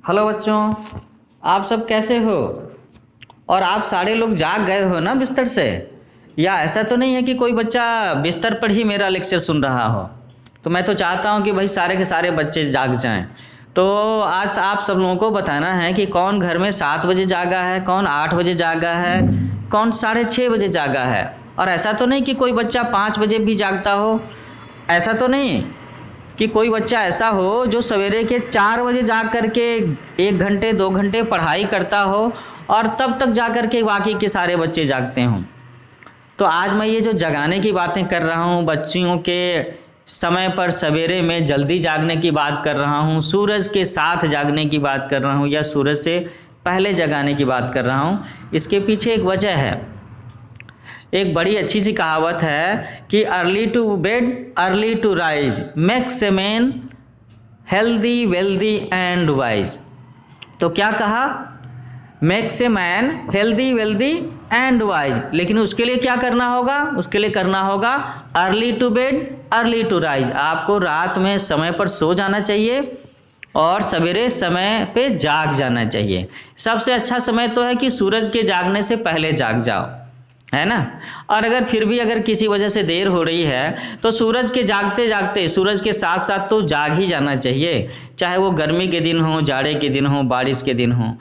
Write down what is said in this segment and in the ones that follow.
Hello बच्चों, आप सब कैसे हो? और आप सारे लोग जाग गए हो ना बिस्तर से? या ऐसा तो नहीं है कि कोई बच्चा बिस्तर पर ही मेरा लेक्चर सुन रहा हो? तो मैं तो चाहता हूँ कि भाई सारे के सारे बच्चे जाग जाएं। तो आज आप सब लोगों को बताना है कि कौन घर में 7 बजे जागा है, कौन 8 बजे जागा है, कौन 6:30 बजे जागा है। और ऐसा तो नहीं कि कोई बच्चा 5 बजे भी जागता हो। ऐसा तो नहीं कि कोई बच्चा ऐसा हो जो सवेरे के 4 बजे जाग करके 1 घंटे 2 घंटे पढ़ाई करता हो और तब तक जा कर के बाकी के सारे बच्चे जागते हों। तो आज मैं ये जो जगाने की बातें कर रहा हूँ, बच्चियों के समय पर सवेरे में जल्दी जागने की बात कर रहा हूँ, सूरज के साथ जागने की बात कर रहा हूँ या सूरज से पहले जगाने की बात कर रहा हूँ। इसके पीछे एक वजह है। एक बड़ी अच्छी सी कहावत है कि early to bed early to rise makes a man healthy wealthy and wise. तो क्या कहा? Makes a man healthy wealthy and wise. लेकिन उसके लिए क्या करना होगा? उसके लिए करना होगा early to bed early to rise. आपको रात में समय पर सो जाना चाहिए और सवेरे समय पे जाग जाना चाहिए। सबसे अच्छा समय तो है कि सूरज के जागने से पहले जाग जाओ, है ना। और अगर फिर भी अगर किसी वजह से देर हो रही है तो सूरज के जागते जागते सूरज के साथ साथ तो जाग ही जाना चाहिए। चाहे वो गर्मी के दिन हो, जाड़े के दिन हो, बारिश के दिन हो।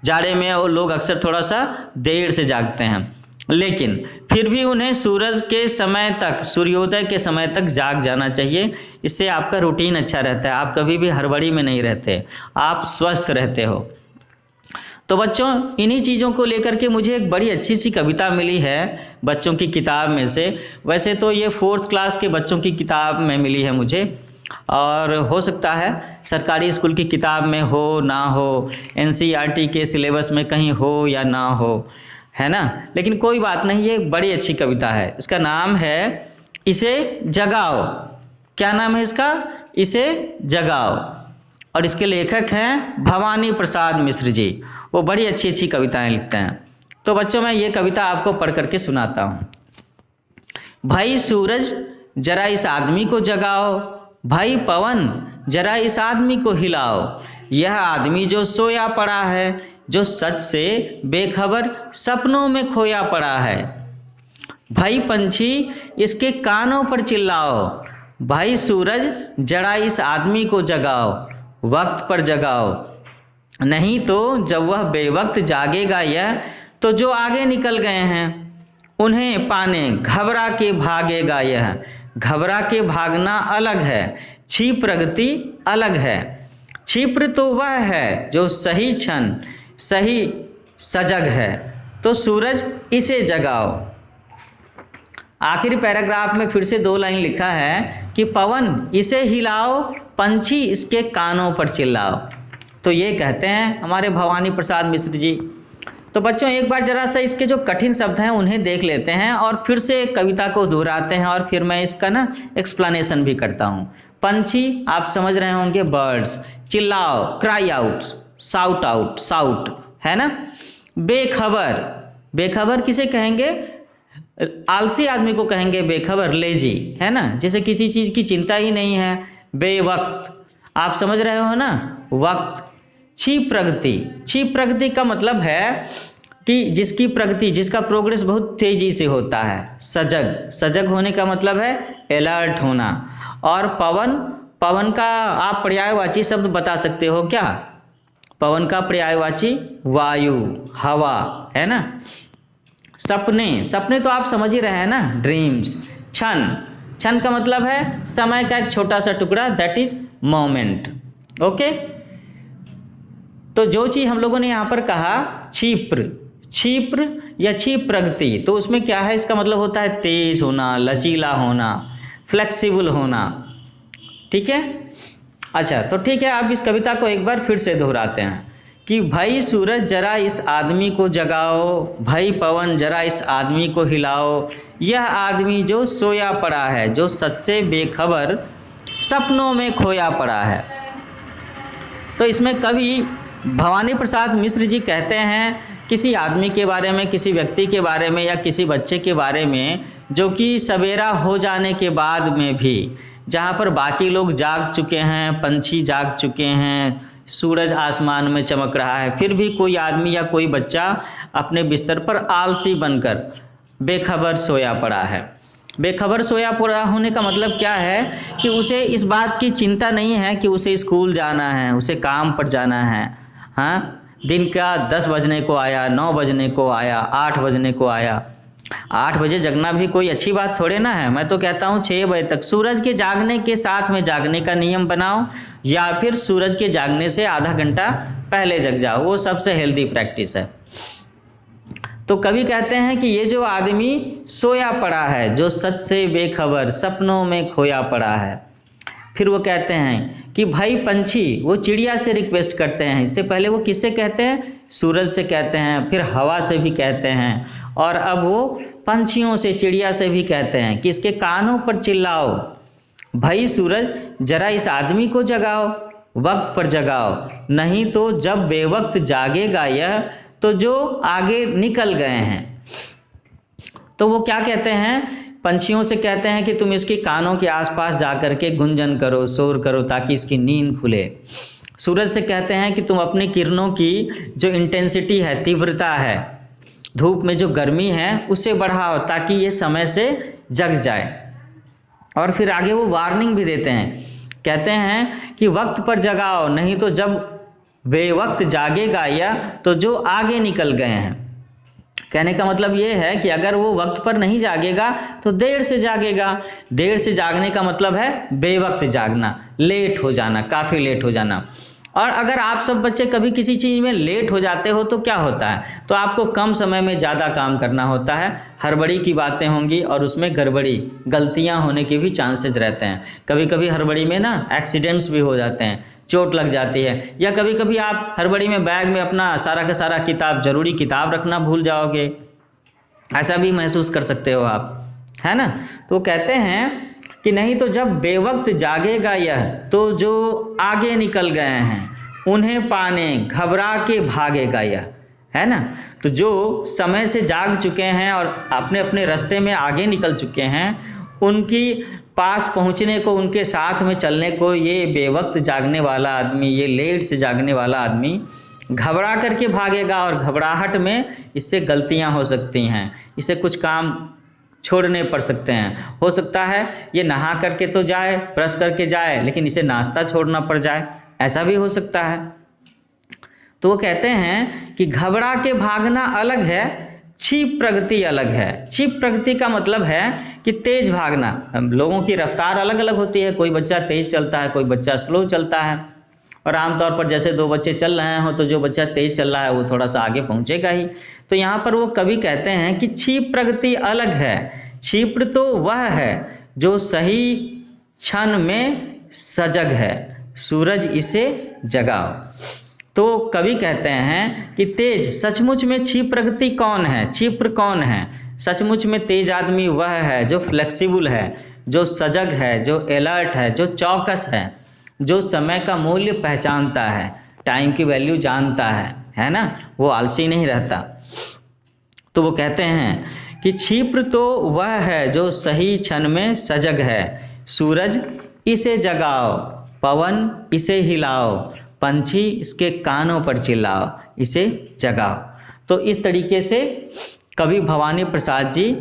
जाड़े में वो लोग अक्सर थोड़ा सा देर से जागते हैं, लेकिन फिर भी उन्हें सूरज के समय तक, सूर्योदय के समय तक जाग जाना चाहिए। इससे आपका रूटीन अच्छा रहता है, आप कभी भी हड़बड़ी में नहीं रहते, आप स्वस्थ रहते हो। तो बच्चों, इन्हीं चीज़ों को लेकर के मुझे एक बड़ी अच्छी सी कविता मिली है बच्चों की किताब में से। वैसे तो ये 4th क्लास के बच्चों की किताब में मिली है मुझे, और हो सकता है सरकारी स्कूल की किताब में हो ना हो, एनसीईआरटी के सिलेबस में कहीं हो या ना हो, है ना। लेकिन कोई बात नहीं, ये एक बड़ी अच्छी कविता है। इसका नाम है इसे जगाओ। क्या नाम है इसका? इसे जगाओ। और इसके लेखक हैं भवानी प्रसाद मिश्र जी। वो बड़ी अच्छी अच्छी कविताएं लिखते हैं। तो बच्चों, मैं ये कविता आपको पढ़ करके सुनाता हूँ। भाई सूरज, जरा इस आदमी को जगाओ। भाई पवन, जरा इस आदमी को हिलाओ। यह आदमी जो सोया पड़ा है, जो सच से बेखबर सपनों में खोया पड़ा है। भाई पंछी, इसके कानों पर चिल्लाओ। भाई सूरज, जरा इस आदमी को जगाओ, वक्त पर जगाओ। नहीं तो जब वह बेवक्त जागेगा यह, तो जो आगे निकल गए हैं उन्हें पाने घबरा के भागेगा यह। घबरा के भागना अलग है, क्षिप प्रगति अलग है। क्षिप्र तो वह है जो सही क्षण सही सजग है। तो सूरज, इसे जगाओ। आखिरी पैराग्राफ में फिर से 2 लाइन लिखा है कि पवन, इसे हिलाओ, पंछी इसके कानों पर चिल्लाओ। तो ये कहते हैं हमारे भवानी प्रसाद मिश्र जी। तो बच्चों, एक बार जरा सा इसके जो कठिन शब्द हैं उन्हें देख लेते हैं और फिर से कविता को दोहराते हैं, और फिर मैं इसका ना एक्सप्लेनेशन भी करता हूँ। पंछी आप समझ रहे होंगे, बर्ड्स। चिल्लाओ, cry out, shout out, shout, है ना। बेखबर, बेखबर किसे कहेंगे? आलसी आदमी को कहेंगे बेखबर, लेजी, है ना, जैसे किसी चीज की चिंता ही नहीं है। बेवक्त, आप समझ रहे हो ना, वक्त। क्षिप प्रगति, क्षिप प्रगति का मतलब है कि जिसकी प्रगति, जिसका प्रोग्रेस बहुत तेजी से होता है। सजग, सजग होने का मतलब है अलर्ट होना। और पवन, पवन का आप पर्यायवाची शब्द बता सकते हो क्या? पवन का पर्यायवाची वायु, हवा, है ना। सपने, सपने तो आप समझ ही रहे हैं ना, ड्रीम्स। क्षण, क्षण का मतलब है समय का एक छोटा सा टुकड़ा, दैट इज मोमेंट। ओके। तो जो चीज हम लोगों ने यहां पर कहा क्षिप्र, क्षिप्र या क्षिप प्रगति, तो उसमें क्या है? इसका मतलब होता है तेज होना, लचीला होना, फ्लेक्सिबल होना। ठीक है। अच्छा, तो ठीक है, आप इस कविता को एक बार फिर से दोहराते हैं कि भाई सूरज, जरा इस आदमी को जगाओ। भाई पवन, जरा इस आदमी को हिलाओ। यह आदमी जो सोया पड़ा है, जो सच से बेखबर सपनों में खोया पड़ा है। तो इसमें कवि भवानी प्रसाद मिश्र जी कहते हैं किसी आदमी के बारे में, किसी व्यक्ति के बारे में या किसी बच्चे के बारे में जो कि सवेरा हो जाने के बाद में भी जहाँ पर बाकी लोग जाग चुके हैं, पंछी जाग चुके हैं, सूरज आसमान में चमक रहा है, फिर भी कोई आदमी या कोई बच्चा अपने बिस्तर पर आलसी बनकर बेखबर सोया पड़ा है। बेखबर सोया पड़ा होने का मतलब क्या है कि उसे इस बात की चिंता नहीं है कि उसे स्कूल जाना है, उसे काम पर जाना है। हाँ, दिन का 10 बजने को आया, 9 बजने को आया, 8 बजने को आया। 8 बजे जगना भी कोई अच्छी बात थोड़े ना है। मैं तो कहता हूँ 6 बजे तक सूरज के जागने के साथ में जागने का नियम बनाओ, या फिर सूरज के जागने से आधा घंटा पहले जग जाओ, वो सबसे हेल्दी प्रैक्टिस है। तो कवि कहते हैं कि ये जो आदमी सोया पड़ा है, जो सच से बेखबर सपनों में खोया पड़ा है। फिर वो कहते हैं कि भाई पंछी, वो चिड़िया से रिक्वेस्ट करते हैं। इससे पहले वो किससे कहते हैं? सूरज से कहते हैं, फिर हवा से भी कहते हैं, और अब वो पंछियों से, चिड़िया से भी कहते हैं कि इसके कानों पर चिल्लाओ, भाई सूरज जरा इस आदमी को जगाओ, वक्त पर जगाओ, नहीं तो जब बेवक्त जागेगा यह, तो जो आगे निकल गए हैं। तो वो क्या कहते हैं? पंछियों से कहते हैं कि तुम इसके कानों के आसपास जाकर के गुंजन करो, शोर करो, ताकि इसकी नींद खुले। सूरज से कहते हैं कि तुम अपनी किरणों की जो इंटेंसिटी है, तीव्रता है, धूप में जो गर्मी है, उसे बढ़ाओ ताकि ये समय से जग जाए। और फिर आगे वो वार्निंग भी देते हैं, कहते हैं कि वक्त पर जगाओ, नहीं तो जब बेवक्त जागेगा या, तो जो आगे निकल गए हैं। कहने का मतलब ये है कि अगर वो वक्त पर नहीं जागेगा तो देर से जागेगा। देर से जागने का मतलब है बेवक्त जागना, लेट हो जाना, काफ़ी लेट हो जाना। और अगर आप सब बच्चे कभी किसी चीज़ में लेट हो जाते हो तो क्या होता है? तो आपको कम समय में ज़्यादा काम करना होता है, हड़बड़ी की बातें होंगी और उसमें गड़बड़ी, गलतियां होने के भी चांसेस रहते हैं। कभी कभी हड़बड़ी में ना एक्सीडेंट्स भी हो जाते हैं, चोट लग जाती है, या कभी कभी आप हड़बड़ी में बैग में अपना सारा का सारा किताब, जरूरी किताब रखना भूल जाओगे, ऐसा भी महसूस कर सकते हो आप, है ना। तो कहते हैं कि नहीं तो जब बेवक्त जागेगा यह, तो जो आगे निकल गए हैं उन्हें पाने घबरा के भागेगा यह, है ना। तो जो समय से जाग चुके हैं और अपने अपने रास्ते में आगे निकल चुके हैं, उनकी पास पहुंचने को, उनके साथ में चलने को ये बेवक्त जागने वाला आदमी, ये लेट से जागने वाला आदमी घबरा करके भागेगा। और घबराहट में इससे गलतियां हो सकती हैं, इसे कुछ काम छोड़ने पड़ सकते हैं। हो सकता है ये नहा करके तो जाए, ब्रश करके जाए, लेकिन इसे नाश्ता छोड़ना पड़ जाए, ऐसा भी हो सकता है। तो वो कहते हैं कि घबरा के भागना अलग है, क्षिप्र प्रगति अलग है। क्षिप्र प्रगति का मतलब है कि तेज भागना। लोगों की रफ्तार अलग अलग होती है, कोई बच्चा तेज चलता है, कोई बच्चा स्लो चलता है। और आमतौर पर जैसे दो बच्चे चल रहे हो तो जो बच्चा तेज चल रहा है वो थोड़ा सा आगे पहुंचेगा ही। तो यहाँ पर वो कवि कहते हैं कि क्षिप्र प्रगति अलग है। क्षिप्र तो वह है जो सही क्षण में सजग है, सूरज इसे जगाओ। तो कवि कहते हैं कि तेज, सचमुच में क्षिप्र प्रगति कौन है, क्षिप्र कौन है? सचमुच में तेज आदमी वह है जो फ्लेक्सिबल है, जो सजग है, जो अलर्ट है, जो चौकस है, जो समय का मूल्य पहचानता है, टाइम की वैल्यू जानता है ना, वो आलसी नहीं रहता। तो वो कहते हैं कि क्षिप्र तो वह है जो सही क्षण में सजग है, सूरज इसे जगाओ, पवन इसे हिलाओ, पंछी इसके कानों पर चिल्लाओ, इसे जगाओ। तो इस तरीके से कवि भवानी प्रसाद जी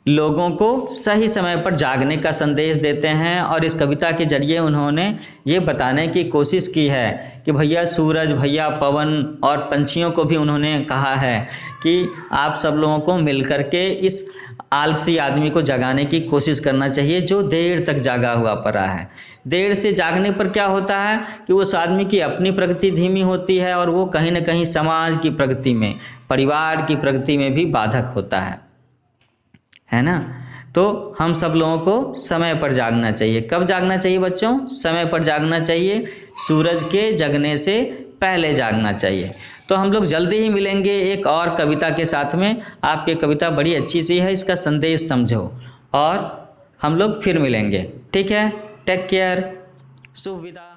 लोगों को सही समय पर जागने का संदेश देते हैं। और इस कविता के जरिए उन्होंने ये बताने की कोशिश की है कि भैया सूरज, भैया पवन और पंछियों को भी उन्होंने कहा है कि आप सब लोगों को मिलकर के इस आलसी आदमी को जगाने की कोशिश करना चाहिए जो देर तक जागा हुआ पड़ा है। देर से जागने पर क्या होता है कि उस आदमी की अपनी प्रगति धीमी होती है और वो कहीं ना कहीं समाज की प्रगति में, परिवार की प्रगति में भी बाधक होता है ना। तो हम सब लोगों को समय पर जागना चाहिए। कब जागना चाहिए बच्चों? समय पर जागना चाहिए, सूरज के जगने से पहले जागना चाहिए। तो हम लोग जल्दी ही मिलेंगे एक और कविता के साथ में। आपकी कविता बड़ी अच्छी सी है, इसका संदेश समझो, और हम लोग फिर मिलेंगे। ठीक है, टेक केयर, शुभ विदा।